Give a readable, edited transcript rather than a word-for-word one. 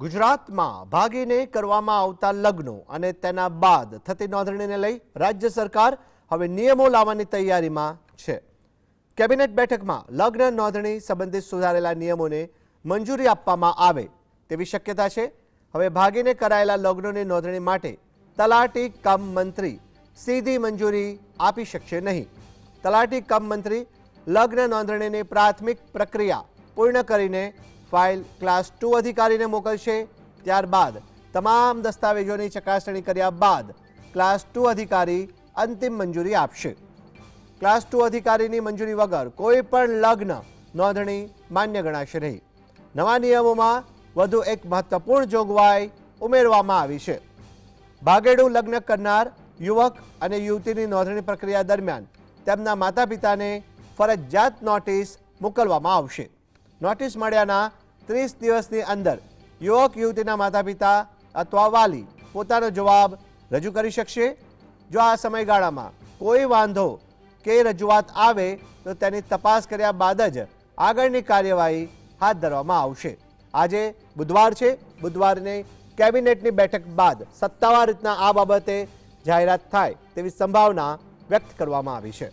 ગુજરાતમાં ભાગીને કરવામાં આવતા લગ્નો અને તેના બાદ થતી નોંધણીને લઈ રાજ્ય સરકાર હવે નિયમો લાવવાની તૈયારીમાં છે। કેબિનેટ બેઠકમાં લગ્ન નોંધણી સંબંધિત સુધારેલા નિયમોને મંજૂરી આપવામાં આવે તેવી શક્યતા છે। હવે ભાગીને કરાયેલા લગ્નોની નોંધણી માટે તલાટી કમ મંત્રી સીધી મંજૂરી આપી શકશે નહીં। તલાટી કમ મંત્રી લગ્ન નોંધણીની પ્રાથમિક પ્રક્રિયા પૂર્ણ કરીને फाइल क्लास 2 अधिकारी ने मोकलशे। त्यारबाद तमाम दस्तावेजों चकासणी कर्या बाद क्लास 2 अधिकारी अंतिम मंजूरी आपशे। क्लास 2 अधिकारी मंजूरी वगर कोईपण लग्न नोंधणी मान्य गणाशे नहीं। नवा नियमों में वधु एक महत्वपूर्ण जोगवाई उमेरवामां आवी छे। भागेडू लग्न करनार युवक अने युवतीनी नोंधणी प्रक्रिया दरमियान तेमना माता पिताने फरजियात नोटिस मोकलवामां आवशे। नोटिस मळ्याना 30 दिवसनी अंदर युवक युवतीना माता पिता अथवा वाली पोतानो जवाब रजू करी शकशे। जो आ समयगाळामां कोई वांधो के रजूआत आवे तो तेनी तपास कर्या बाद ज आगळनी कार्यवाही हाथ धरवामां आवशे। आजे बुधवार छे। बुधवारने केबिनेटनी बेठक बाद सत्तावार रीतना आ बाबते जाहेरात थाय तेवी संभावना व्यक्त करवामां आवी छे।